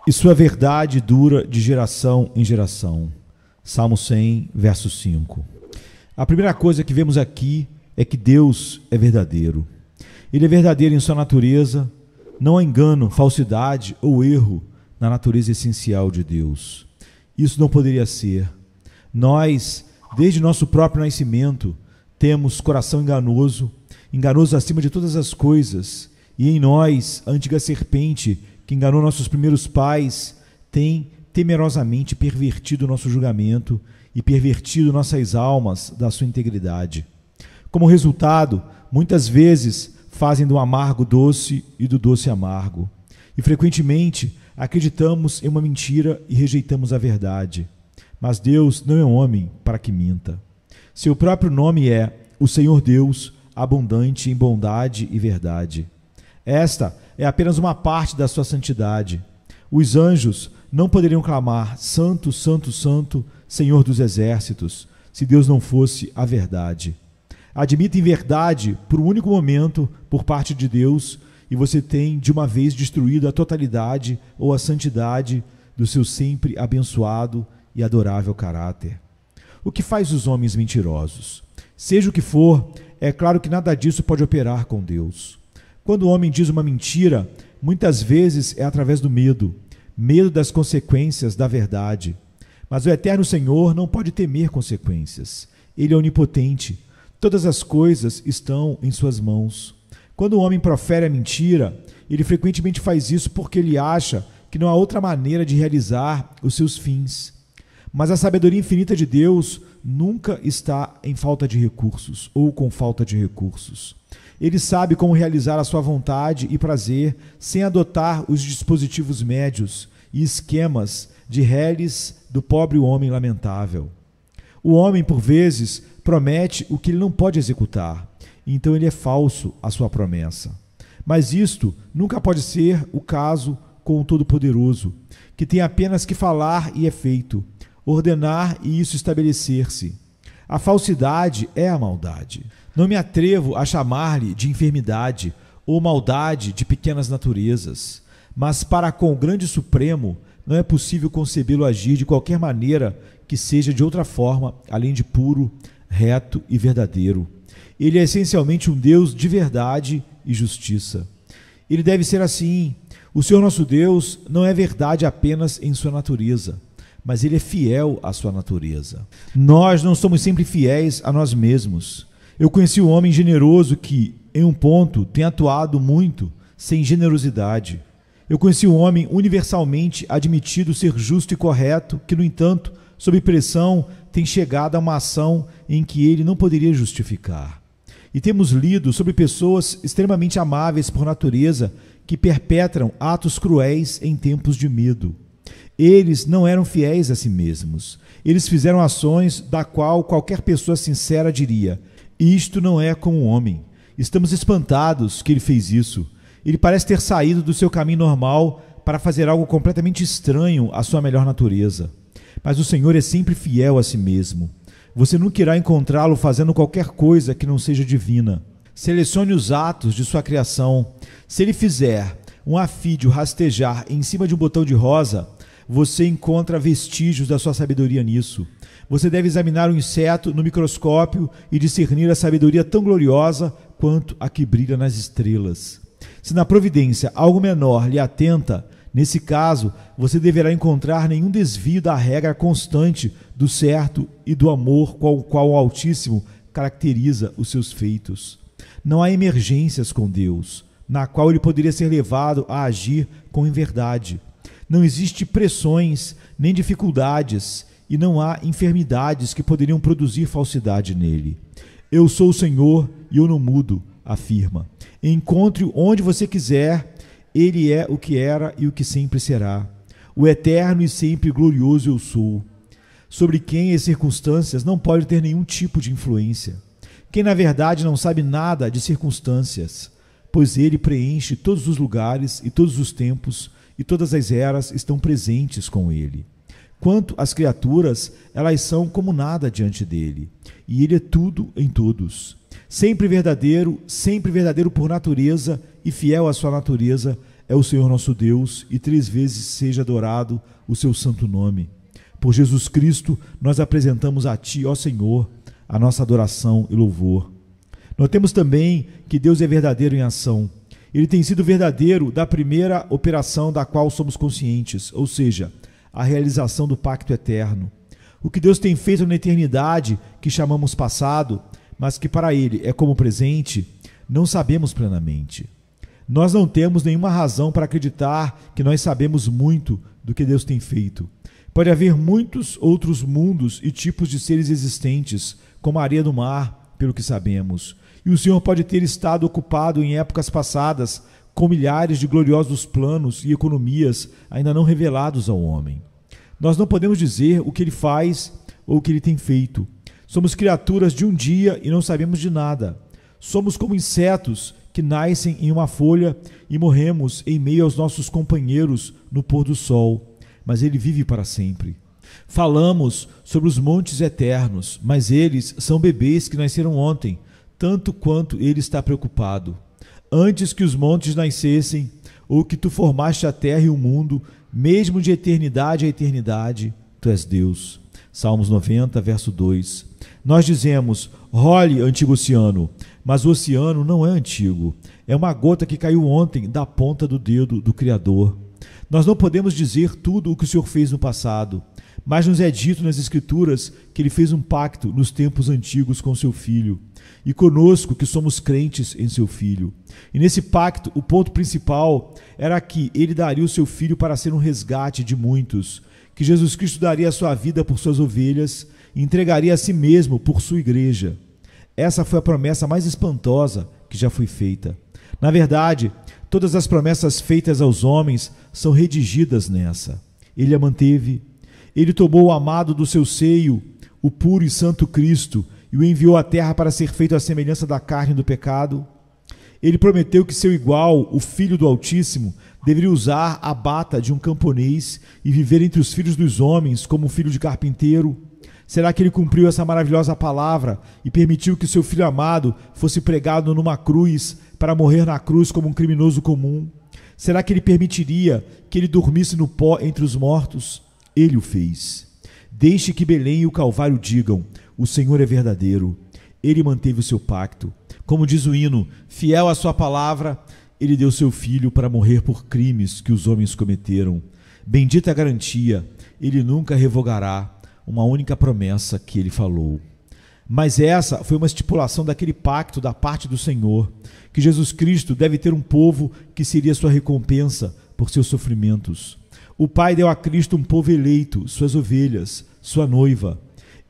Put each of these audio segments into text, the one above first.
e sua verdade dura de geração em geração. Salmo 100, verso 5. A primeira coisa que vemos aqui é que Deus é verdadeiro. Ele é verdadeiro em sua natureza, não há engano, falsidade ou erro na natureza essencial de Deus. Isso não poderia ser. Nós, desde nosso próprio nascimento, temos coração enganoso, enganoso acima de todas as coisas, e em nós, a antiga serpente que enganou nossos primeiros pais, tem temerosamente pervertido nosso julgamento e pervertido nossas almas da sua integridade. Como resultado, muitas vezes fazem do amargo doce e do doce amargo. E frequentemente acreditamos em uma mentira e rejeitamos a verdade. Mas Deus não é homem para que minta. Seu próprio nome é o Senhor Deus, abundante em bondade e verdade. Esta é apenas uma parte da sua santidade. Os anjos não poderiam clamar: Santo, Santo, Santo, Senhor dos exércitos, se Deus não fosse a verdade. Admita em verdade, por um único momento, por parte de Deus, e você tem de uma vez destruído a totalidade ou a santidade do seu sempre abençoado e adorável caráter. O que faz os homens mentirosos? Seja o que for, é claro que nada disso pode operar com Deus. Quando o homem diz uma mentira, muitas vezes é através do medo das consequências da verdade. Mas o eterno Senhor não pode temer consequências. Ele é onipotente. Todas as coisas estão em suas mãos. Quando o homem profere a mentira, ele frequentemente faz isso porque ele acha que não há outra maneira de realizar os seus fins. Mas a sabedoria infinita de Deus nunca está em falta de recursos ou com falta de recursos. Ele sabe como realizar a sua vontade e prazer sem adotar os dispositivos médios e esquemas de reles do pobre homem lamentável. O homem, por vezes, promete o que ele não pode executar, então ele é falso à sua promessa. Mas isto nunca pode ser o caso com o Todo-Poderoso, que tem apenas que falar e é feito, ordenar e isso estabelecer-se. A falsidade é a maldade. Não me atrevo a chamar-lhe de enfermidade ou maldade de pequenas naturezas, mas para com o grande Supremo não é possível concebê-lo agir de qualquer maneira que seja de outra forma, além de puro, reto e verdadeiro. Ele é essencialmente um Deus de verdade e justiça. Ele deve ser assim. O Senhor nosso Deus não é verdade apenas em sua natureza, mas ele é fiel à sua natureza. Nós não somos sempre fiéis a nós mesmos. Eu conheci um homem generoso que, em um ponto, tem atuado muito sem generosidade. Eu conheci um homem universalmente admitido ser justo e correto, que, no entanto, sob pressão, tem chegado a uma ação em que ele não poderia justificar. E temos lido sobre pessoas extremamente amáveis por natureza que perpetram atos cruéis em tempos de medo. Eles não eram fiéis a si mesmos. Eles fizeram ações da qual qualquer pessoa sincera diria: isto não é como um homem. Estamos espantados que ele fez isso. Ele parece ter saído do seu caminho normal para fazer algo completamente estranho à sua melhor natureza. Mas o Senhor é sempre fiel a si mesmo. Você nunca irá encontrá-lo fazendo qualquer coisa que não seja divina. Selecione os atos de sua criação. Se ele fizer um afídeo rastejar em cima de um botão de rosa, você encontra vestígios da sua sabedoria nisso. Você deve examinar o inseto no microscópio e discernir a sabedoria tão gloriosa quanto a que brilha nas estrelas. Se na providência algo menor lhe atenta, nesse caso, você deverá encontrar nenhum desvio da regra constante do certo e do amor com o qual o Altíssimo caracteriza os seus feitos. Não há emergências com Deus, na qual ele poderia ser levado a agir com inverdade. Não existe pressões nem dificuldades, e não há enfermidades que poderiam produzir falsidade nele. Eu sou o Senhor e eu não mudo, afirma. Encontre-o onde você quiser, ele é o que era e o que sempre será. O eterno e sempre glorioso eu sou, sobre quem as circunstâncias não podem ter nenhum tipo de influência. Quem na verdade não sabe nada de circunstâncias, pois ele preenche todos os lugares e todos os tempos, e todas as eras estão presentes com ele. Quanto às criaturas, elas são como nada diante dele, e ele é tudo em todos. Sempre verdadeiro por natureza e fiel à sua natureza, é o Senhor nosso Deus, e 3 vezes seja adorado o seu santo nome. Por Jesus Cristo, nós apresentamos a Ti, ó Senhor, a nossa adoração e louvor. Notemos também que Deus é verdadeiro em ação. Ele tem sido verdadeiro da primeira operação da qual somos conscientes, ou seja, a realização do pacto eterno. O que Deus tem feito na eternidade, que chamamos passado, mas que para Ele é como presente, não sabemos plenamente. Nós não temos nenhuma razão para acreditar que nós sabemos muito do que Deus tem feito. Pode haver muitos outros mundos e tipos de seres existentes, como a areia do mar, pelo que sabemos. E o Senhor pode ter estado ocupado em épocas passadas com milhares de gloriosos planos e economias ainda não revelados ao homem. Nós não podemos dizer o que Ele faz ou o que Ele tem feito. Somos criaturas de um dia e não sabemos de nada. Somos como insetos que nascem em uma folha e morremos em meio aos nossos companheiros no pôr do sol. Mas Ele vive para sempre. Falamos sobre os montes eternos, mas eles são bebês que nasceram ontem, tanto quanto Ele está preocupado. Antes que os montes nascessem, ou que Tu formaste a terra e o mundo, mesmo de eternidade a eternidade, Tu és Deus. Salmos 90, verso 2. Nós dizemos, role, antigo oceano, mas o oceano não é antigo. É uma gota que caiu ontem da ponta do dedo do Criador. Nós não podemos dizer tudo o que o Senhor fez no passado, mas nos é dito nas Escrituras que Ele fez um pacto nos tempos antigos com Seu Filho, e conosco que somos crentes em Seu Filho. E nesse pacto, o ponto principal era que Ele daria o Seu Filho para ser um resgate de muitos, que Jesus Cristo daria a sua vida por suas ovelhas e entregaria a si mesmo por sua igreja. Essa foi a promessa mais espantosa que já foi feita. Na verdade, todas as promessas feitas aos homens são redigidas nessa. Ele a manteve. Ele tomou o amado do seu seio, o puro e santo Cristo, e o enviou à terra para ser feito à semelhança da carne do pecado. Ele prometeu que seu igual, o Filho do Altíssimo, deveria usar a bata de um camponês e viver entre os filhos dos homens como um filho de carpinteiro. Será que ele cumpriu essa maravilhosa palavra e permitiu que seu Filho amado fosse pregado numa cruz para morrer na cruz como um criminoso comum? Será que ele permitiria que ele dormisse no pó entre os mortos? Ele o fez. Deixe que Belém e o Calvário digam, o Senhor é verdadeiro. Ele manteve o seu pacto. Como diz o hino, fiel à sua palavra, Ele deu seu Filho para morrer por crimes que os homens cometeram. Bendita a garantia, Ele nunca revogará uma única promessa que Ele falou. Mas essa foi uma estipulação daquele pacto da parte do Senhor, que Jesus Cristo deve ter um povo que seria sua recompensa por seus sofrimentos. O Pai deu a Cristo um povo eleito, suas ovelhas, sua noiva.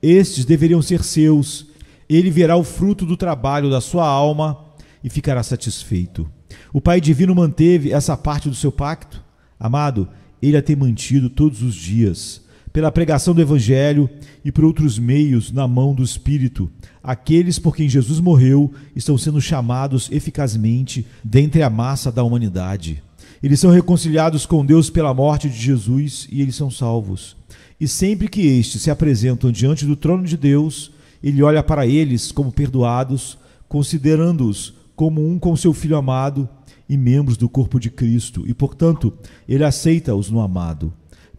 Estes deveriam ser seus. Ele verá o fruto do trabalho da sua alma e ficará satisfeito. O Pai Divino manteve essa parte do seu pacto? Amado, Ele a tem mantido todos os dias, pela pregação do Evangelho e por outros meios na mão do Espírito. Aqueles por quem Jesus morreu estão sendo chamados eficazmente dentre a massa da humanidade. Eles são reconciliados com Deus pela morte de Jesus e eles são salvos. E sempre que estes se apresentam diante do trono de Deus, Ele olha para eles como perdoados, considerando-os como um com seu Filho amado e membros do corpo de Cristo, e, portanto, Ele aceita-os no amado.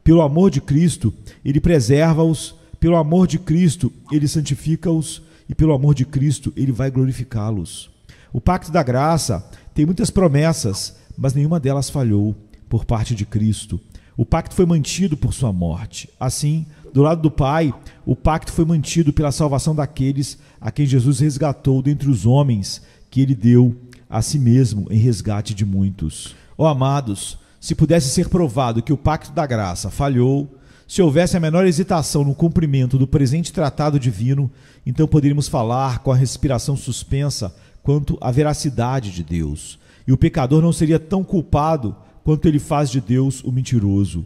Pelo amor de Cristo, Ele preserva-os, pelo amor de Cristo, Ele santifica-os, e pelo amor de Cristo, Ele vai glorificá-los. O pacto da graça tem muitas promessas, mas nenhuma delas falhou por parte de Cristo. O pacto foi mantido por sua morte. Assim, do lado do Pai, o pacto foi mantido pela salvação daqueles a quem Jesus resgatou dentre os homens, que Ele deu a si mesmo em resgate de muitos. Ó amados, se pudesse ser provado que o pacto da graça falhou, se houvesse a menor hesitação no cumprimento do presente tratado divino, então poderíamos falar com a respiração suspensa quanto à veracidade de Deus. E o pecador não seria tão culpado quanto ele faz de Deus o mentiroso.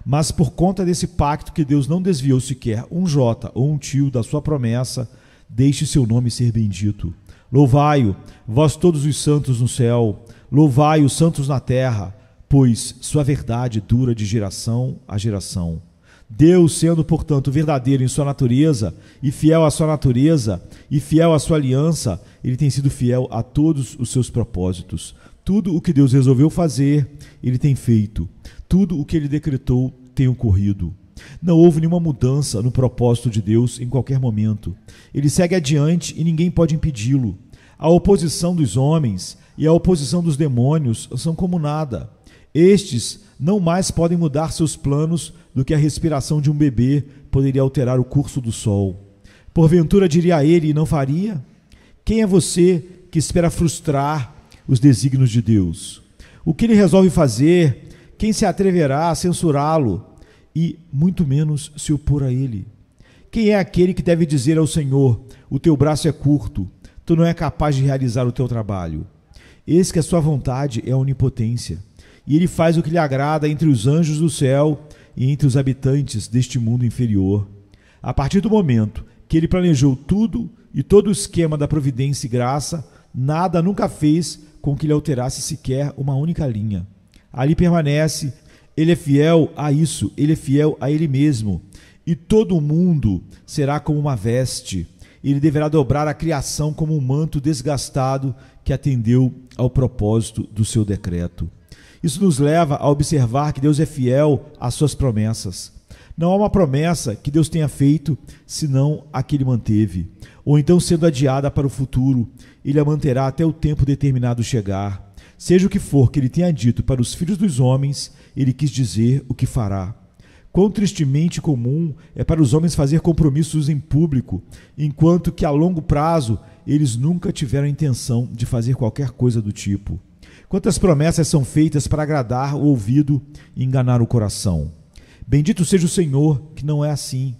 Mas por conta desse pacto que Deus não desviou sequer um jota ou um tio da sua promessa, deixe seu nome ser bendito. Louvai-o, vós todos os santos no céu, louvai os santos na terra, pois sua verdade dura de geração a geração. Deus, sendo, portanto, verdadeiro em sua natureza, e fiel à sua natureza, e fiel à sua aliança, Ele tem sido fiel a todos os seus propósitos. Tudo o que Deus resolveu fazer, ele tem feito. Tudo o que ele decretou tem ocorrido. Não houve nenhuma mudança no propósito de Deus em qualquer momento. Ele segue adiante e ninguém pode impedi-lo. A oposição dos homens e a oposição dos demônios são como nada. Estes não mais podem mudar seus planos do que a respiração de um bebê poderia alterar o curso do sol. Porventura diria ele e não faria? Quem é você que espera frustrar os desígnios de Deus? O que ele resolve fazer, quem se atreverá a censurá-lo e muito menos se opor a ele? Quem é aquele que deve dizer ao Senhor: o teu braço é curto, tu não é capaz de realizar o teu trabalho? Eis que a sua vontade é a onipotência, e ele faz o que lhe agrada entre os anjos do céu e entre os habitantes deste mundo inferior. A partir do momento que ele planejou tudo e todo o esquema da providência e graça, nada nunca fez com que lhe alterasse sequer uma única linha. Ali permanece, ele é fiel a isso, ele é fiel a ele mesmo, e todo o mundo será como uma veste. Ele deverá dobrar a criação como um manto desgastado que atendeu ao propósito do seu decreto. Isso nos leva a observar que Deus é fiel às suas promessas. Não há uma promessa que Deus tenha feito, senão a que ele manteve, ou então sendo adiada para o futuro, ele a manterá até o tempo determinado chegar. Seja o que for que ele tenha dito para os filhos dos homens, ele quis dizer o que fará. Quão tristemente comum é para os homens fazer compromissos em público, enquanto que a longo prazo eles nunca tiveram a intenção de fazer qualquer coisa do tipo. Quantas promessas são feitas para agradar o ouvido e enganar o coração? Bendito seja o Senhor, que não é assim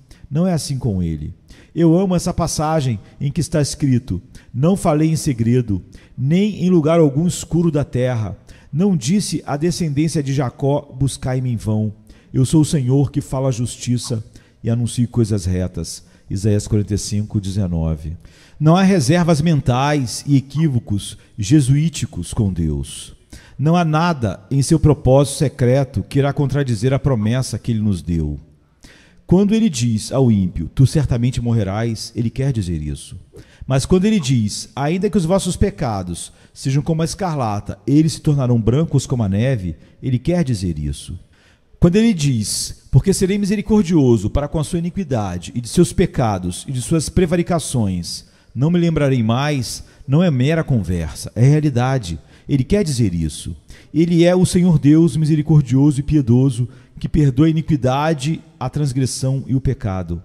com ele. Eu amo essa passagem em que está escrito: não falei em segredo, nem em lugar algum escuro da terra. Não disse à descendência de Jacó: buscai-me em vão. Eu sou o Senhor que fala a justiça e anuncio coisas retas. Isaías 45, 19. Não há reservas mentais e equívocos jesuíticos com Deus. Não há nada em seu propósito secreto que irá contradizer a promessa que ele nos deu. Quando ele diz ao ímpio: tu certamente morrerás, ele quer dizer isso. Mas quando ele diz: ainda que os vossos pecados sejam como a escarlata, eles se tornarão brancos como a neve, ele quer dizer isso. Quando ele diz: porque serei misericordioso para com a sua iniquidade e de seus pecados e de suas prevaricações, não me lembrarei mais, não é mera conversa, é realidade. Ele quer dizer isso. Ele é o Senhor Deus misericordioso e piedoso, que perdoa a iniquidade, a transgressão e o pecado.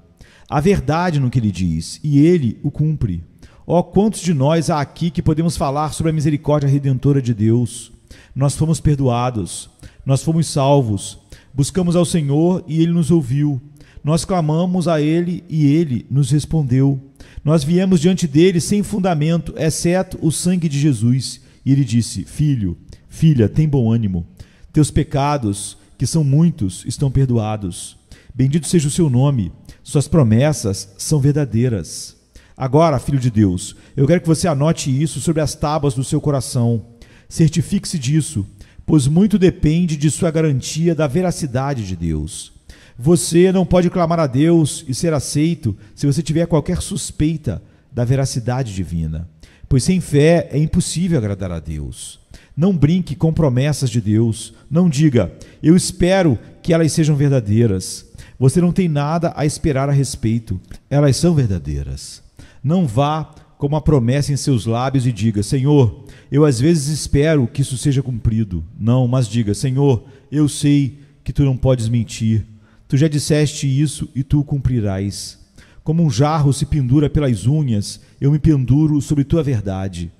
Há verdade no que ele diz, e ele o cumpre. Ó, quantos de nós há aqui que podemos falar sobre a misericórdia redentora de Deus? Nós fomos perdoados, nós fomos salvos, buscamos ao Senhor e ele nos ouviu. Nós clamamos a ele e ele nos respondeu. Nós viemos diante dele sem fundamento, exceto o sangue de Jesus. E ele disse: filho, filha, tem bom ânimo. Teus pecados, que são muitos, estão perdoados. Bendito seja o seu nome. Suas promessas são verdadeiras. Agora, filho de Deus, eu quero que você anote isso sobre as tábuas do seu coração. Certifique-se disso, pois muito depende de sua garantia da veracidade de Deus. Você não pode clamar a Deus e ser aceito se você tiver qualquer suspeita da veracidade divina, pois sem fé é impossível agradar a Deus. Não brinque com promessas de Deus. Não diga: eu espero que elas sejam verdadeiras. Você não tem nada a esperar a respeito. Elas são verdadeiras. Não vá com uma promessa em seus lábios e diga: Senhor, eu às vezes espero que isso seja cumprido. Não, mas diga: Senhor, eu sei que tu não podes mentir. Tu já disseste isso e tu o cumprirás. Como um jarro se pendura pelas unhas, eu me penduro sobre tua verdade.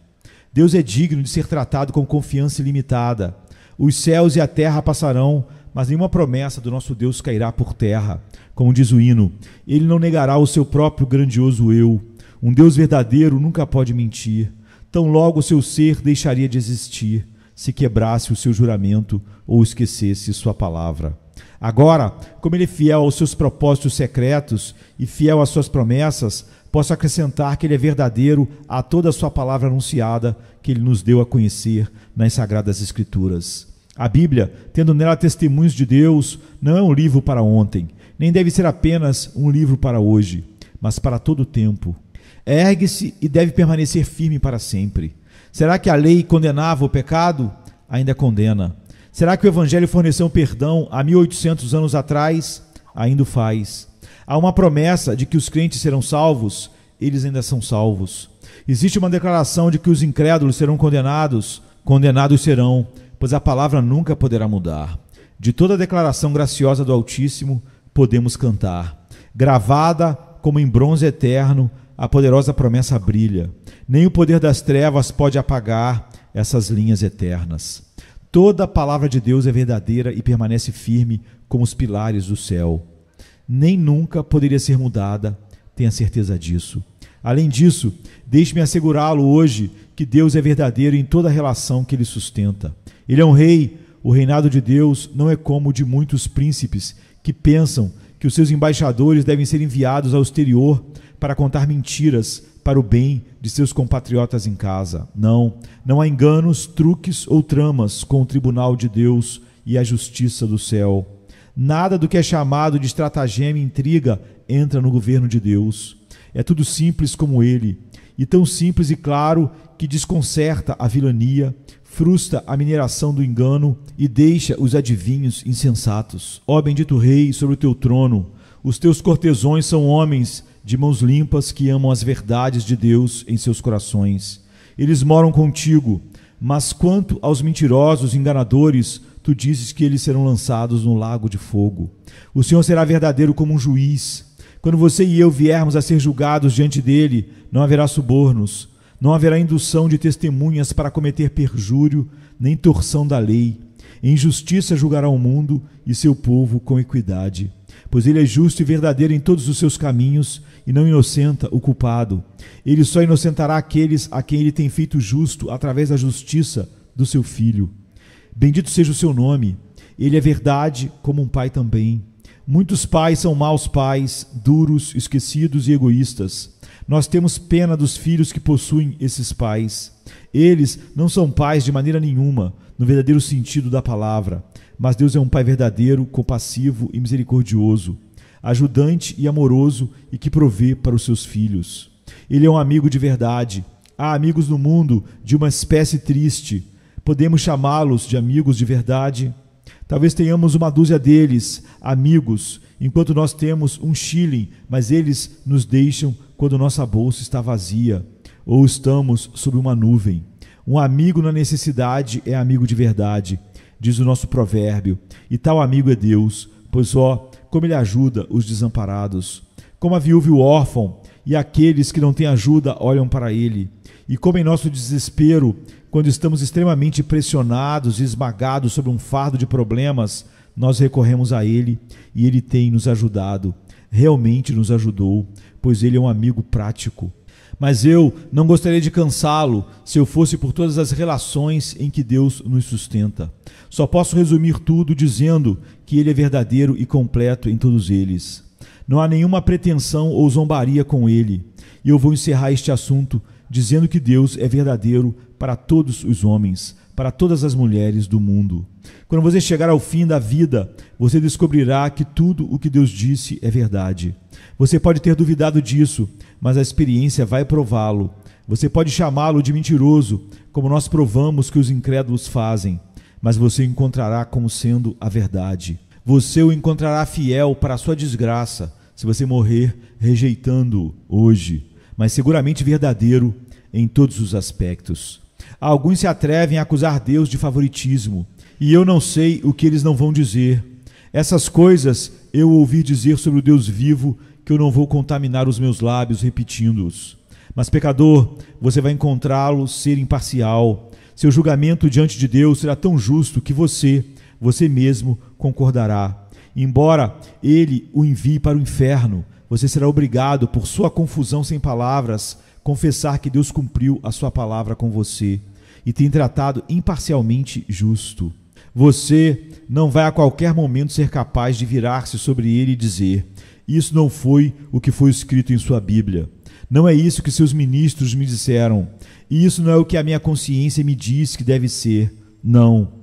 Deus é digno de ser tratado com confiança ilimitada. Os céus e a terra passarão, mas nenhuma promessa do nosso Deus cairá por terra. Como diz o hino, ele não negará o seu próprio grandioso eu. Um Deus verdadeiro nunca pode mentir. Tão logo o seu ser deixaria de existir, se quebrasse o seu juramento ou esquecesse sua palavra. Agora, como ele é fiel aos seus propósitos secretos e fiel às suas promessas, posso acrescentar que ele é verdadeiro a toda a sua palavra anunciada que ele nos deu a conhecer nas Sagradas Escrituras. A Bíblia, tendo nela testemunhos de Deus, não é um livro para ontem, nem deve ser apenas um livro para hoje, mas para todo o tempo. Ergue-se e deve permanecer firme para sempre. Será que a lei condenava o pecado? Ainda condena. Será que o Evangelho forneceu um perdão há 1800 anos atrás? Ainda o faz. Há uma promessa de que os crentes serão salvos? Eles ainda são salvos. Existe uma declaração de que os incrédulos serão condenados? Condenados serão, pois a palavra nunca poderá mudar. De toda a declaração graciosa do Altíssimo, podemos cantar. Gravada como em bronze eterno, a poderosa promessa brilha. Nem o poder das trevas pode apagar essas linhas eternas. Toda a palavra de Deus é verdadeira e permanece firme como os pilares do céu. Nem nunca poderia ser mudada, tenha certeza disso. Além disso, deixe-me assegurá-lo hoje que Deus é verdadeiro em toda a relação que ele sustenta. Ele é um rei. O reinado de Deus não é como o de muitos príncipes que pensam que os seus embaixadores devem ser enviados ao exterior para contar mentiras para o bem de seus compatriotas em casa. Não há enganos, truques ou tramas com o tribunal de Deus e a justiça do céu. Nada do que é chamado de estratagema e intriga entra no governo de Deus. É tudo simples como ele, e tão simples e claro que desconcerta a vilania, frustra a mineração do engano e deixa os adivinhos insensatos. Ó bendito rei sobre o teu trono, os teus cortesões são homens de mãos limpas que amam as verdades de Deus em seus corações. Eles moram contigo, mas quanto aos mentirosos e enganadores, tu dizes que eles serão lançados no lago de fogo. O Senhor será verdadeiro como um juiz. Quando você e eu viermos a ser julgados diante dele, não haverá subornos, não haverá indução de testemunhas para cometer perjúrio, nem torção da lei. Em justiça julgará o mundo e seu povo com equidade. Pois ele é justo e verdadeiro em todos os seus caminhos e não inocenta o culpado. Ele só inocentará aqueles a quem ele tem feito justo através da justiça do seu Filho. Bendito seja o seu nome. Ele é verdade como um pai também. Muitos pais são maus pais, duros, esquecidos e egoístas. Nós temos pena dos filhos que possuem esses pais. Eles não são pais de maneira nenhuma, no verdadeiro sentido da palavra. Mas Deus é um pai verdadeiro, compassivo e misericordioso, ajudante e amoroso e que provê para os seus filhos. Ele é um amigo de verdade. Há amigos no mundo de uma espécie triste. Podemos chamá-los de amigos de verdade? Talvez tenhamos uma dúzia deles, amigos, enquanto nós temos um shilling, mas eles nos deixam quando nossa bolsa está vazia ou estamos sob uma nuvem. Um amigo na necessidade é amigo de verdade, diz o nosso provérbio, e tal amigo é Deus, pois como ele ajuda os desamparados. Como a viúva e o órfão, e aqueles que não têm ajuda olham para ele. E como em nosso desespero, quando estamos extremamente pressionados e esmagados sobre um fardo de problemas, nós recorremos a ele e ele tem nos ajudado. Realmente nos ajudou, pois ele é um amigo prático. Mas eu não gostaria de cansá-lo se eu fosse por todas as relações em que Deus nos sustenta. Só posso resumir tudo dizendo que ele é verdadeiro e completo em todos eles. Não há nenhuma pretensão ou zombaria com ele. E eu vou encerrar este assunto dizendo que Deus é verdadeiro para todos os homens, para todas as mulheres do mundo. Quando você chegar ao fim da vida, você descobrirá que tudo o que Deus disse é verdade. Você pode ter duvidado disso, mas a experiência vai prová-lo. Você pode chamá-lo de mentiroso, como nós provamos que os incrédulos fazem, mas você o encontrará como sendo a verdade. Você o encontrará fiel para a sua desgraça, se você morrer rejeitando-o hoje, mas seguramente verdadeiro em todos os aspectos. Alguns se atrevem a acusar Deus de favoritismo, e eu não sei o que eles não vão dizer. Essas coisas eu ouvi dizer sobre o Deus vivo, que eu não vou contaminar os meus lábios repetindo-os. Mas, pecador, você vai encontrá-lo ser imparcial. Seu julgamento diante de Deus será tão justo que você mesmo concordará. Embora ele o envie para o inferno, você será obrigado, por sua confusão sem palavras, confessar que Deus cumpriu a sua palavra com você e tem tratado imparcialmente justo. Você não vai a qualquer momento ser capaz de virar-se sobre ele e dizer: isso não foi o que foi escrito em sua Bíblia. Não é isso que seus ministros me disseram. E isso não é o que a minha consciência me diz que deve ser. Não.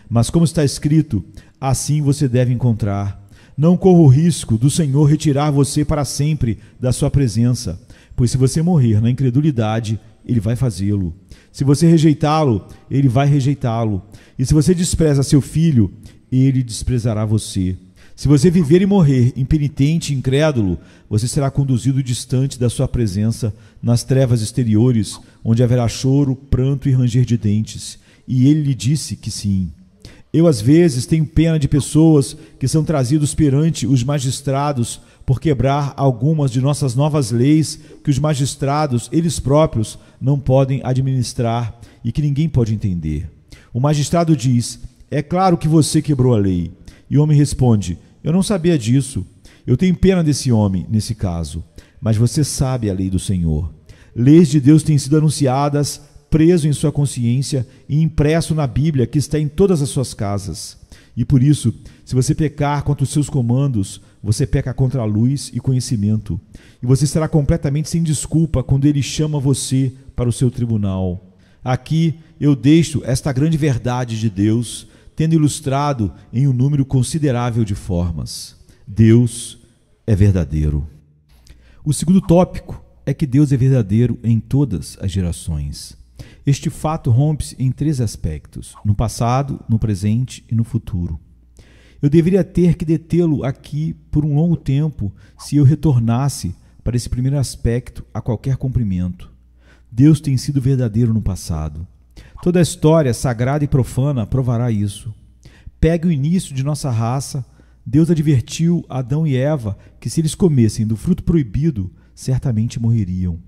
Mas como está escrito, assim você deve encontrar. Não corra o risco do Senhor retirar você para sempre da sua presença, pois se você morrer na incredulidade, ele vai fazê-lo. Se você rejeitá-lo, ele vai rejeitá-lo. E se você despreza seu filho, ele desprezará você. Se você viver e morrer impenitente e incrédulo, você será conduzido distante da sua presença nas trevas exteriores, onde haverá choro, pranto e ranger de dentes. E ele lhe disse que sim. Eu, às vezes, tenho pena de pessoas que são trazidos perante os magistrados por quebrar algumas de nossas novas leis que os magistrados, eles próprios, não podem administrar e que ninguém pode entender. O magistrado diz: é claro que você quebrou a lei. E o homem responde: eu não sabia disso. Eu tenho pena desse homem, nesse caso. Mas você sabe a lei do Senhor. Leis de Deus têm sido anunciadas, preso em sua consciência e impresso na Bíblia que está em todas as suas casas. E por isso, se você pecar contra os seus comandos, você peca contra a luz e conhecimento. E você será completamente sem desculpa quando ele chama você para o seu tribunal. Aqui eu deixo esta grande verdade de Deus, tendo ilustrado em um número considerável de formas. Deus é verdadeiro. O segundo tópico é que Deus é verdadeiro em todas as gerações. Este fato rompe-se em 3 aspectos: no passado, no presente e no futuro. Eu deveria ter que detê-lo aqui por um longo tempo se eu retornasse para esse primeiro aspecto a qualquer comprimento. Deus tem sido verdadeiro no passado. Toda a história sagrada e profana provará isso. Pegue o início de nossa raça. Deus advertiu Adão e Eva que se eles comessem do fruto proibido, certamente morreriam.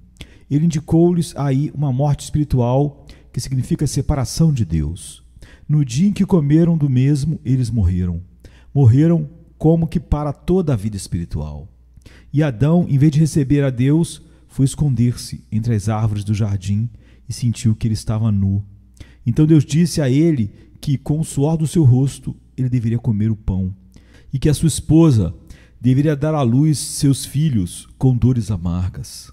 Ele indicou-lhes aí uma morte espiritual, que significa separação de Deus. No dia em que comeram do mesmo, eles morreram. Morreram como que para toda a vida espiritual. E Adão, em vez de receber a Deus, foi esconder-se entre as árvores do jardim e sentiu que ele estava nu. Então Deus disse a ele que, com o suor do seu rosto, ele deveria comer o pão, e que a sua esposa deveria dar à luz seus filhos com dores amargas.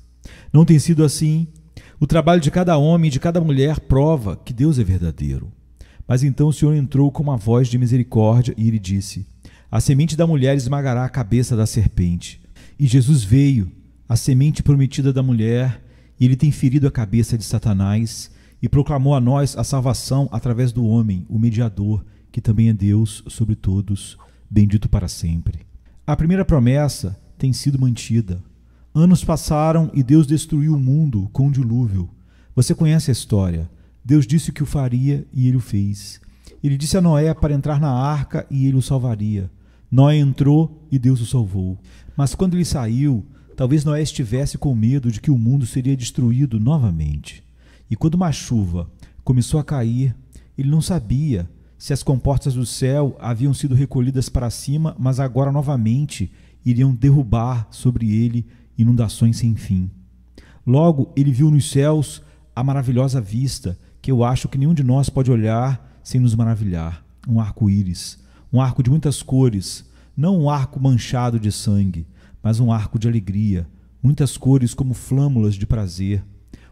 Não tem sido assim. O trabalho de cada homem e de cada mulher prova que Deus é verdadeiro. Mas então o Senhor entrou com uma voz de misericórdia e ele disse: a semente da mulher esmagará a cabeça da serpente. E Jesus veio, a semente prometida da mulher, e ele tem ferido a cabeça de Satanás e proclamou a nós a salvação através do homem, o mediador, que também é Deus sobre todos, bendito para sempre. A primeira promessa tem sido mantida. Anos passaram e Deus destruiu o mundo com um dilúvio. Você conhece a história. Deus disse que o faria e ele o fez. Ele disse a Noé para entrar na arca e ele o salvaria. Noé entrou e Deus o salvou. Mas quando ele saiu, talvez Noé estivesse com medo de que o mundo seria destruído novamente. E quando uma chuva começou a cair, ele não sabia se as comportas do céu haviam sido recolhidas para cima, mas agora novamente iriam derrubar sobre ele inundações sem fim. Logo, ele viu nos céus a maravilhosa vista, que eu acho que nenhum de nós pode olhar sem nos maravilhar. Um arco-íris, um arco de muitas cores, não um arco manchado de sangue, mas um arco de alegria, muitas cores como flâmulas de prazer.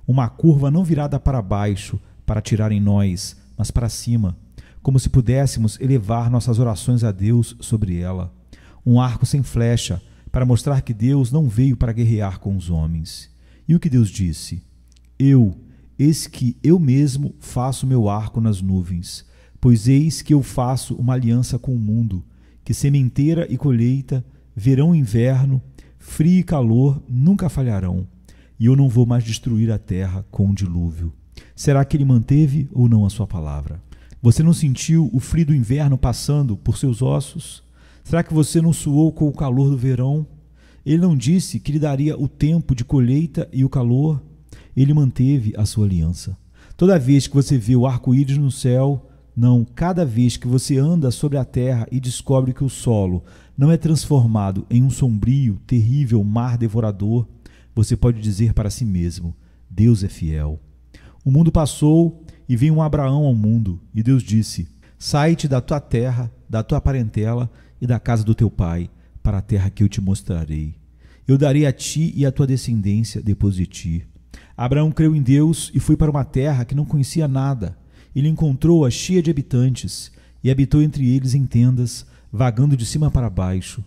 Uma curva não virada para baixo, para atirar em nós, mas para cima, como se pudéssemos elevar nossas orações a Deus sobre ela. Um arco sem flecha, para mostrar que Deus não veio para guerrear com os homens. E o que Deus disse? Eis que eu mesmo faço meu arco nas nuvens, pois eis que eu faço uma aliança com o mundo, que sementeira e colheita, verão e inverno, frio e calor nunca falharão, e eu não vou mais destruir a terra com um dilúvio. Será que ele manteve ou não a sua palavra? Você não sentiu o frio do inverno passando por seus ossos? Será que você não suou com o calor do verão? Ele não disse que lhe daria o tempo de colheita e o calor? Ele manteve a sua aliança. Toda vez que você vê o arco-íris no céu, não, cada vez que você anda sobre a terra e descobre que o solo não é transformado em um sombrio, terrível mar devorador, você pode dizer para si mesmo: Deus é fiel. O mundo passou e veio um Abraão ao mundo, e Deus disse: sai-te da tua terra, da tua parentela e da casa do teu pai, para a terra que eu te mostrarei. Eu darei a ti e a tua descendência depois de ti. Abraão creu em Deus e foi para uma terra que não conhecia nada. Ele encontrou-a cheia de habitantes e habitou entre eles em tendas, vagando de cima para baixo.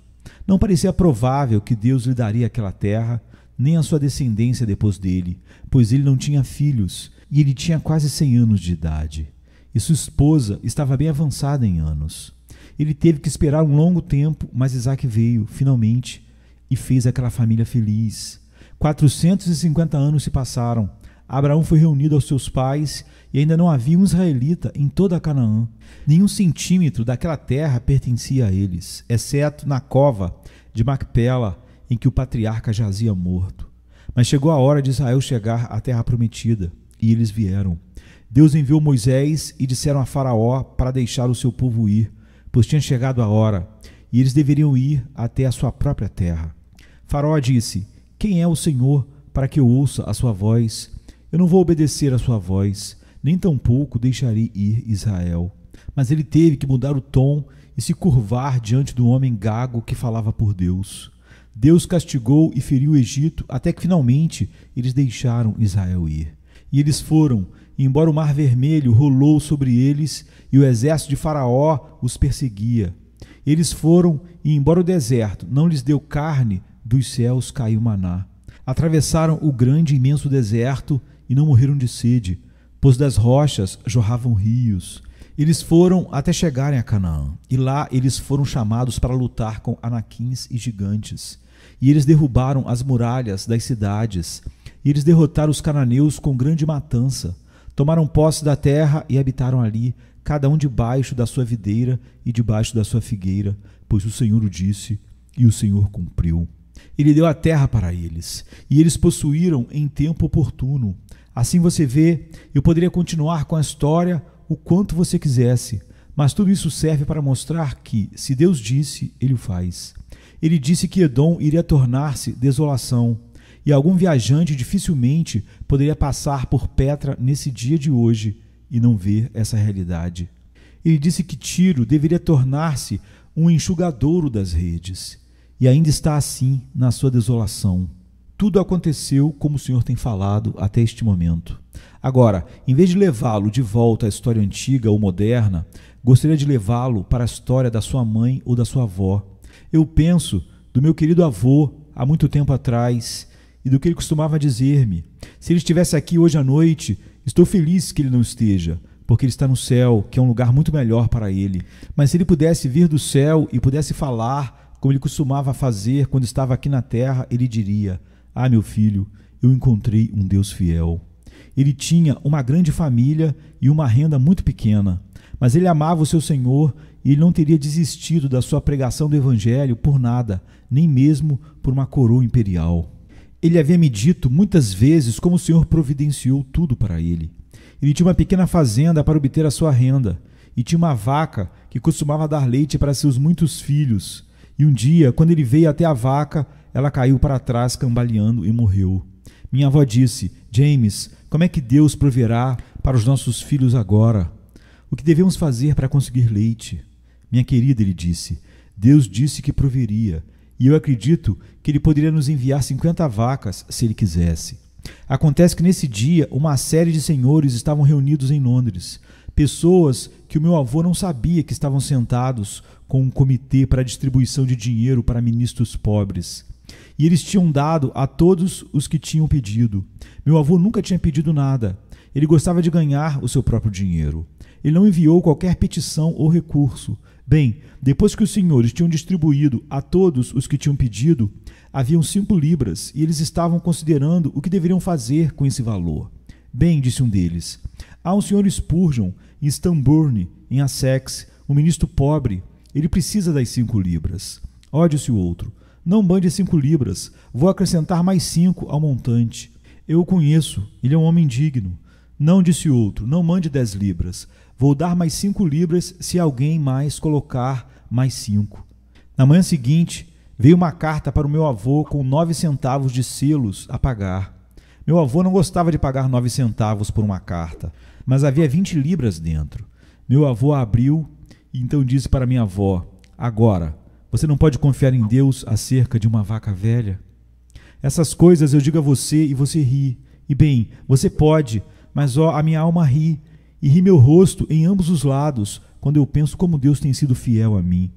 Não parecia provável que Deus lhe daria aquela terra, nem a sua descendência depois dele, pois ele não tinha filhos, e ele tinha quase 100 anos de idade. E sua esposa estava bem avançada em anos. Ele teve que esperar um longo tempo, mas Isaque veio, finalmente, e fez aquela família feliz. 450 anos se passaram. Abraão foi reunido aos seus pais e ainda não havia um israelita em toda a Canaã. Nenhum centímetro daquela terra pertencia a eles, exceto na cova de Macpela, em que o patriarca jazia morto. Mas chegou a hora de Israel chegar à terra prometida, e eles vieram. Deus enviou Moisés e disseram a Faraó para deixar o seu povo ir, pois tinha chegado a hora, e eles deveriam ir até a sua própria terra. Faraó disse: quem é o Senhor para que eu ouça a sua voz? Eu não vou obedecer a sua voz, nem tampouco deixarei ir Israel. Mas ele teve que mudar o tom e se curvar diante do homem gago que falava por Deus. Deus castigou e feriu o Egito, até que finalmente eles deixaram Israel ir. E eles foram, e embora o Mar Vermelho rolou sobre eles e o exército de Faraó os perseguia. Eles foram, e embora o deserto não lhes deu carne, dos céus caiu maná. Atravessaram o grande e imenso deserto e não morreram de sede, pois das rochas jorravam rios. Eles foram até chegarem a Canaã, e lá eles foram chamados para lutar com anaquins e gigantes. E eles derrubaram as muralhas das cidades, e eles derrotaram os cananeus com grande matança. Tomaram posse da terra e habitaram ali, cada um debaixo da sua videira e debaixo da sua figueira, pois o Senhor o disse, e o Senhor cumpriu. Ele deu a terra para eles, e eles possuíram em tempo oportuno. Assim você vê, eu poderia continuar com a história o quanto você quisesse, mas tudo isso serve para mostrar que, se Deus disse, Ele o faz. Ele disse que Edom iria tornar-se desolação, e algum viajante dificilmente poderia passar por Petra nesse dia de hoje e não ver essa realidade. Ele disse que Tiro deveria tornar-se um enxugadouro das redes, e ainda está assim na sua desolação. Tudo aconteceu como o Senhor tem falado até este momento. Agora, em vez de levá-lo de volta à história antiga ou moderna, gostaria de levá-lo para a história da sua mãe ou da sua avó. Eu penso do meu querido avô, há muito tempo atrás, e do que ele costumava dizer-me. Se ele estivesse aqui hoje à noite, estou feliz que ele não esteja, porque ele está no céu, que é um lugar muito melhor para ele. Mas se ele pudesse vir do céu e pudesse falar, como ele costumava fazer quando estava aqui na terra, ele diria: ah, meu filho, eu encontrei um Deus fiel. Ele tinha uma grande família e uma renda muito pequena, mas ele amava o seu Senhor e ele não teria desistido da sua pregação do Evangelho por nada, nem mesmo por uma coroa imperial. Ele havia me dito muitas vezes como o Senhor providenciou tudo para ele. Ele tinha uma pequena fazenda para obter a sua renda e tinha uma vaca que costumava dar leite para seus muitos filhos. E um dia, quando ele veio até a vaca, ela caiu para trás cambaleando e morreu. Minha avó disse: James, como é que Deus proverá para os nossos filhos agora? O que devemos fazer para conseguir leite? Minha querida, ele disse, Deus disse que proveria, e eu acredito que ele poderia nos enviar 50 vacas se ele quisesse. Acontece que nesse dia uma série de senhores estavam reunidos em Londres, pessoas que o meu avô não sabia que estavam sentados com um comitê para a distribuição de dinheiro para ministros pobres. E eles tinham dado a todos os que tinham pedido. Meu avô nunca tinha pedido nada. Ele gostava de ganhar o seu próprio dinheiro. Ele não enviou qualquer petição ou recurso. Bem, depois que os senhores tinham distribuído a todos os que tinham pedido, haviam 5 libras e eles estavam considerando o que deveriam fazer com esse valor. Bem, disse um deles, há um senhor Spurgeon em Stambourne, em Essex, um ministro pobre. Ele precisa das 5 libras. Ó, disse o outro, não mande 5 libras, vou acrescentar mais 5 ao montante. Eu o conheço, ele é um homem digno. Não, disse o outro, não mande 10 libras. Vou dar mais 5 libras se alguém mais colocar mais 5. Na manhã seguinte, veio uma carta para o meu avô com 9 centavos de selos a pagar. Meu avô não gostava de pagar 9 centavos por uma carta, mas havia 20 libras dentro. Meu avô a abriu e então disse para minha avó, agora, você não pode confiar em Deus acerca de uma vaca velha? Essas coisas eu digo a você e você ri. E bem, você pode, mas ó, a minha alma ri, e ri meu rosto em ambos os lados, quando eu penso como Deus tem sido fiel a mim.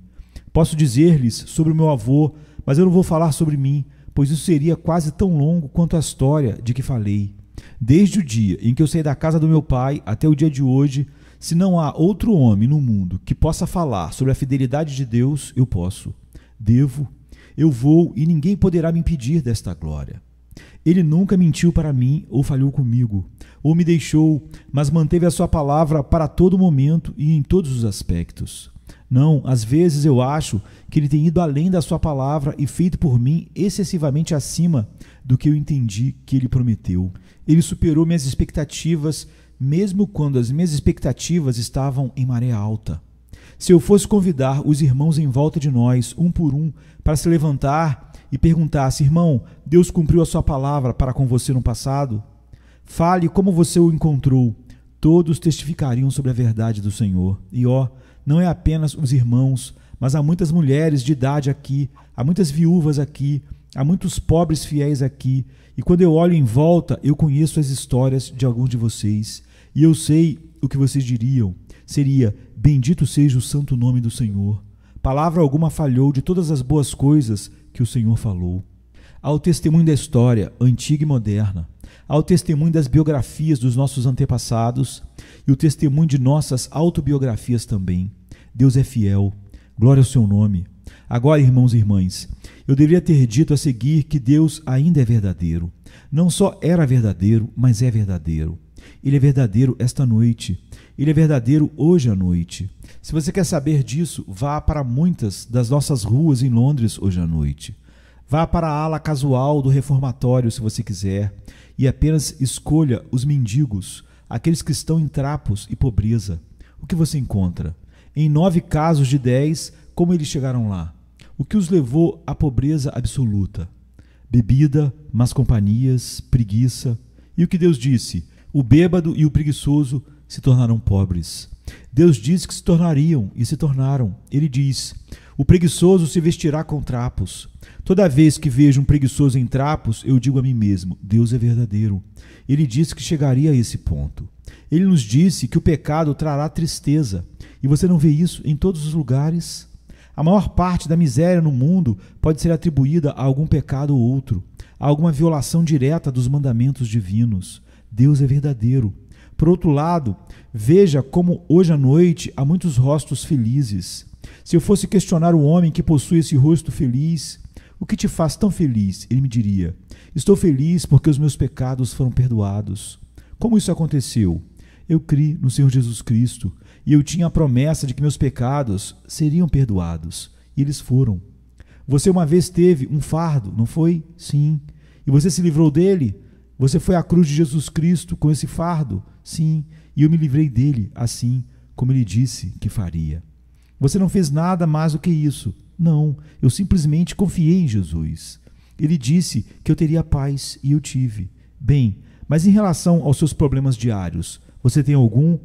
Posso dizer-lhes sobre o meu avô, mas eu não vou falar sobre mim, pois isso seria quase tão longo quanto a história de que falei. Desde o dia em que eu saí da casa do meu pai até o dia de hoje, se não há outro homem no mundo que possa falar sobre a fidelidade de Deus, eu posso. Devo, eu vou e ninguém poderá me impedir desta glória. Ele nunca mentiu para mim ou falhou comigo, ou me deixou, mas manteve a sua palavra para todo momento e em todos os aspectos. Não, às vezes eu acho que ele tem ido além da sua palavra e feito por mim excessivamente acima do que eu entendi que ele prometeu. Ele superou minhas expectativas, mesmo quando as minhas expectativas estavam em maré alta. Se eu fosse convidar os irmãos em volta de nós, um por um, para se levantar e perguntasse: irmão, Deus cumpriu a sua palavra para com você no passado? Fale como você o encontrou. Todos testificariam sobre a verdade do Senhor. E não é apenas os irmãos, mas há muitas mulheres de idade aqui, há muitas viúvas aqui, há muitos pobres fiéis aqui. E quando eu olho em volta, eu conheço as histórias de alguns de vocês. E eu sei o que vocês diriam. Seria: bendito seja o santo nome do Senhor. Palavra alguma falhou de todas as boas coisas que o Senhor falou. Ao testemunho da história, antiga e moderna, ao testemunho das biografias dos nossos antepassados e o testemunho de nossas autobiografias também. Deus é fiel. Glória ao seu nome. Agora, irmãos e irmãs, eu deveria ter dito a seguir que Deus ainda é verdadeiro. Não só era verdadeiro, mas é verdadeiro. Ele é verdadeiro esta noite. Ele é verdadeiro hoje à noite. Se você quer saber disso, vá para muitas das nossas ruas em Londres hoje à noite. Vá para a ala casual do reformatório, se você quiser, e apenas escolha os mendigos, aqueles que estão em trapos e pobreza. O que você encontra? Em 9 casos de 10, como eles chegaram lá? O que os levou à pobreza absoluta? Bebida, más companhias, preguiça. E o que Deus disse? O bêbado e o preguiçoso se tornarão pobres. Deus disse que se tornariam e se tornaram. Ele diz: o preguiçoso se vestirá com trapos. Toda vez que vejo um preguiçoso em trapos, eu digo a mim mesmo: Deus é verdadeiro. Ele disse que chegaria a esse ponto. Ele nos disse que o pecado trará tristeza. E você não vê isso em todos os lugares? A maior parte da miséria no mundo pode ser atribuída a algum pecado ou outro, a alguma violação direta dos mandamentos divinos. Deus é verdadeiro. Por outro lado, veja como hoje à noite há muitos rostos felizes. Se eu fosse questionar o homem que possui esse rosto feliz: o que te faz tão feliz? Ele me diria: estou feliz porque os meus pecados foram perdoados. Como isso aconteceu? Eu criei no Senhor Jesus Cristo e eu tinha a promessa de que meus pecados seriam perdoados. E eles foram. Você uma vez teve um fardo, não foi? Sim. E você se livrou dele? Você foi à cruz de Jesus Cristo com esse fardo? Sim. E eu me livrei dele, assim como ele disse que faria. Você não fez nada mais do que isso. Não, eu simplesmente confiei em Jesus. Ele disse que eu teria paz e eu tive. Bem, mas em relação aos seus problemas diários, você tem algum?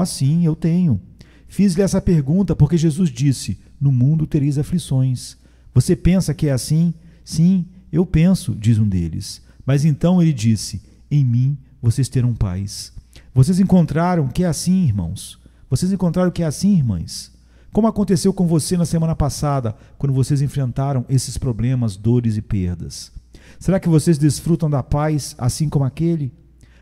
Sim, eu tenho. Fiz-lhe essa pergunta porque Jesus disse: no mundo tereis aflições. Você pensa que é assim? Sim, eu penso, diz um deles. Mas então ele disse: em mim vocês terão paz. Vocês encontraram que é assim, irmãos? Vocês encontraram que é assim, irmãs? Como aconteceu com você na semana passada, quando vocês enfrentaram esses problemas, dores e perdas? Será que vocês desfrutam da paz assim como aquele?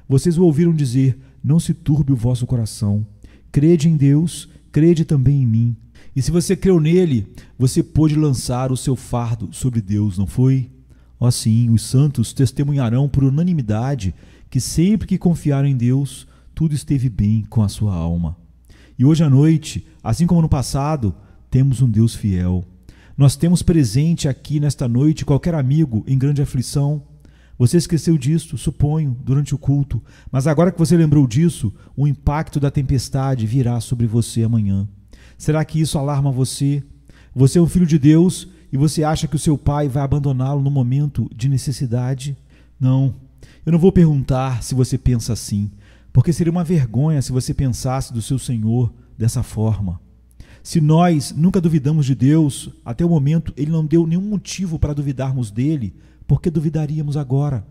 Vocês o ouviram dizer: não se turbe o vosso coração. Crede em Deus, crede também em mim. E se você creu nele, você pôde lançar o seu fardo sobre Deus, não foi? Sim, os santos testemunharão por unanimidade que sempre que confiaram em Deus, tudo esteve bem com a sua alma. E hoje à noite, assim como no passado, temos um Deus fiel. Nós temos presente aqui nesta noite qualquer amigo em grande aflição. Você esqueceu disso, suponho, durante o culto, mas agora que você lembrou disso, o impacto da tempestade virá sobre você amanhã. Será que isso alarma você? Você é um filho de Deus e você acha que o seu pai vai abandoná-lo no momento de necessidade? Não, eu não vou perguntar se você pensa assim, porque seria uma vergonha se você pensasse do seu Senhor dessa forma. Se nós nunca duvidamos de Deus, até o momento ele não deu nenhum motivo para duvidarmos dele, por que duvidaríamos agora?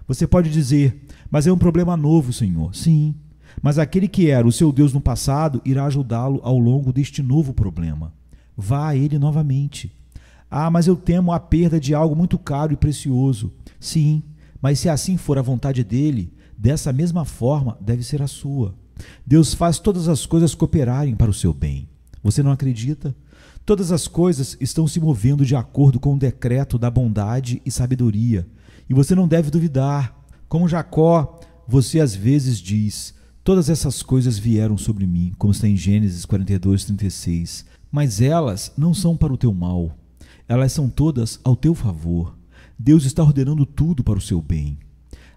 Você pode dizer: mas é um problema novo, Senhor. Sim, mas aquele que era o seu Deus no passado irá ajudá-lo ao longo deste novo problema. Vá a ele novamente. Mas eu temo a perda de algo muito caro e precioso. Sim, mas se assim for a vontade dele, dessa mesma forma deve ser a sua. Deus faz todas as coisas cooperarem para o seu bem. Você não acredita? Todas as coisas estão se movendo de acordo com o decreto da bondade e sabedoria, e você não deve duvidar. Como Jacó, você às vezes diz: todas essas coisas vieram sobre mim, como está em Gênesis 42:36. Mas elas não são para o teu mal, elas são todas ao teu favor. Deus está ordenando tudo para o seu bem.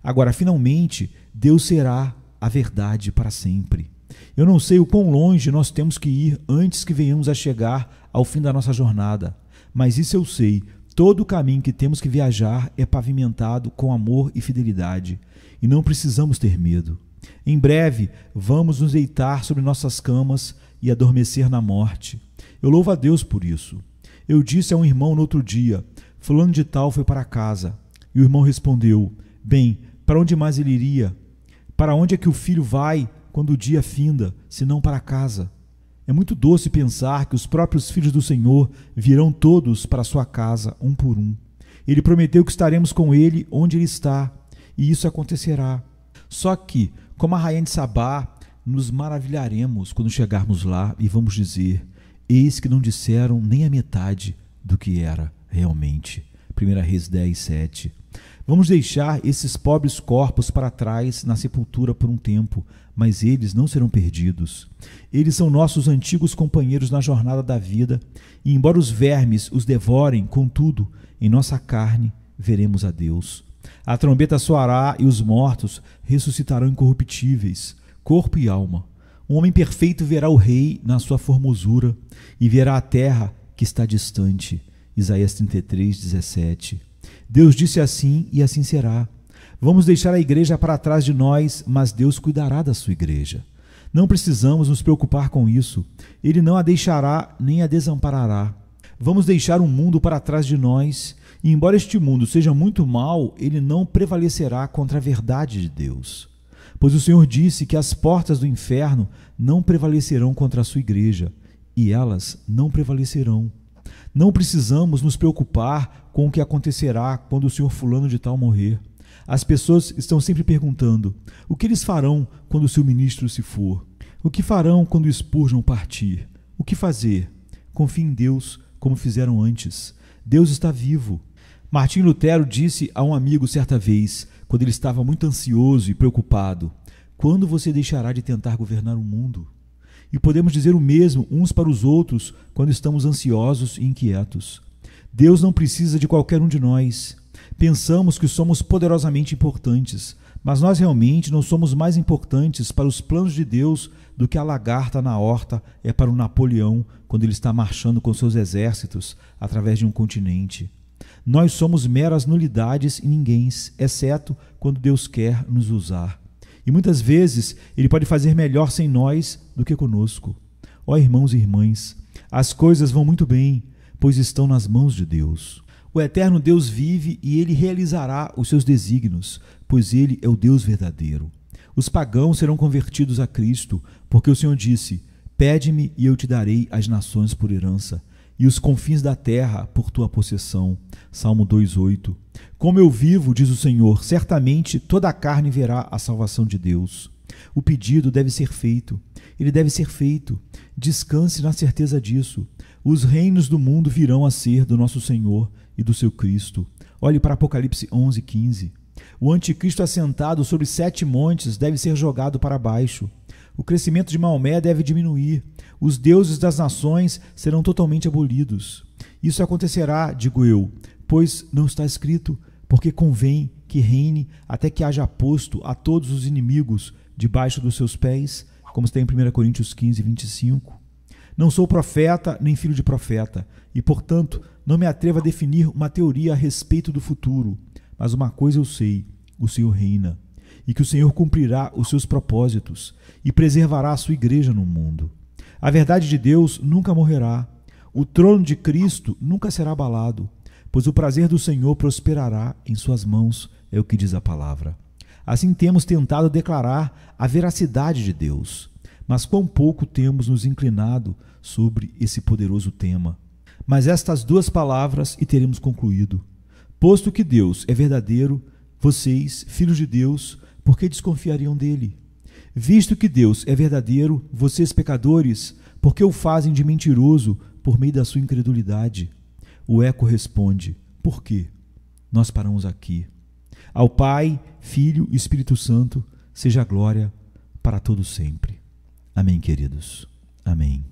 Agora, finalmente, Deus será a verdade para sempre. Eu não sei o quão longe nós temos que ir antes que venhamos a chegar ao fim da nossa jornada, mas isso eu sei: todo o caminho que temos que viajar é pavimentado com amor e fidelidade, e não precisamos ter medo. Em breve, vamos nos deitar sobre nossas camas e adormecer na morte. Eu louvo a Deus por isso. Eu disse a um irmão no outro dia: fulano de tal foi para casa. E o irmão respondeu: bem, para onde mais ele iria? Para onde é que o filho vai quando o dia finda, senão para casa? É muito doce pensar que os próprios filhos do Senhor virão todos para sua casa, um por um. Ele prometeu que estaremos com ele onde ele está, e isso acontecerá. Só que, como a rainha de Sabá, nos maravilharemos quando chegarmos lá e vamos dizer: eis que não disseram nem a metade do que era realmente. 1 Reis 10:7. Vamos deixar esses pobres corpos para trás na sepultura por um tempo, mas eles não serão perdidos. Eles são nossos antigos companheiros na jornada da vida, e embora os vermes os devorem, contudo, em nossa carne veremos a Deus. A trombeta soará e os mortos ressuscitarão incorruptíveis, corpo e alma. Um homem perfeito verá o Rei na sua formosura e verá a terra que está distante. Isaías 33:17. Deus disse assim e assim será. Vamos deixar a igreja para trás de nós, mas Deus cuidará da sua igreja. Não precisamos nos preocupar com isso. Ele não a deixará nem a desamparará. Vamos deixar um mundo para trás de nós, e embora este mundo seja muito mau, ele não prevalecerá contra a verdade de Deus. Pois o Senhor disse que as portas do inferno não prevalecerão contra a sua igreja, e elas não prevalecerão. Não precisamos nos preocupar com o que acontecerá quando o senhor fulano de tal morrer. As pessoas estão sempre perguntando: o que eles farão quando o seu ministro se for? O que farão quando o Spurgeon partir? O que fazer? Confie em Deus, como fizeram antes. Deus está vivo. Martim Lutero disse a um amigo certa vez, quando ele estava muito ansioso e preocupado: quando você deixará de tentar governar o mundo? E podemos dizer o mesmo uns para os outros quando estamos ansiosos e inquietos. Deus não precisa de qualquer um de nós. Pensamos que somos poderosamente importantes, mas nós realmente não somos mais importantes para os planos de Deus do que a lagarta na horta é para o Napoleão quando ele está marchando com seus exércitos através de um continente. Nós somos meras nulidades e ninguéms, exceto quando Deus quer nos usar. E muitas vezes Ele pode fazer melhor sem nós do que conosco. Ó irmãos e irmãs, as coisas vão muito bem, pois estão nas mãos de Deus. O eterno Deus vive e Ele realizará os seus desígnios, pois Ele é o Deus verdadeiro. Os pagãos serão convertidos a Cristo, porque o Senhor disse: pede-me e eu te darei as nações por herança, e os confins da terra por tua possessão. Salmo 2:8. Como eu vivo, diz o Senhor, certamente toda a carne verá a salvação de Deus. O pedido deve ser feito. Ele deve ser feito. Descanse na certeza disso. Os reinos do mundo virão a ser do nosso Senhor e do seu Cristo. Olhe para Apocalipse 11:15. O anticristo assentado sobre 7 montes deve ser jogado para baixo. O crescimento de Maomé deve diminuir. Os deuses das nações serão totalmente abolidos. Isso acontecerá, digo eu, pois não está escrito: porque convém que reine até que haja posto a todos os inimigos debaixo dos seus pés, como está em 1 Coríntios 15:25. Não sou profeta nem filho de profeta, e, portanto, não me atrevo a definir uma teoria a respeito do futuro, mas uma coisa eu sei: o Senhor reina, e que o Senhor cumprirá os seus propósitos e preservará a sua igreja no mundo. A verdade de Deus nunca morrerá. O trono de Cristo nunca será abalado, pois o prazer do Senhor prosperará em suas mãos, é o que diz a palavra. Assim temos tentado declarar a veracidade de Deus, mas quão pouco temos nos inclinado sobre esse poderoso tema. Mas estas 2 palavras e teremos concluído. Posto que Deus é verdadeiro, vocês, filhos de Deus, por que desconfiariam dele? Visto que Deus é verdadeiro, vocês pecadores, por que o fazem de mentiroso por meio da sua incredulidade? O eco responde: por quê? Nós paramos aqui. Ao Pai, Filho e Espírito Santo, seja a glória para todo sempre. Amém, queridos. Amém.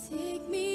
Take me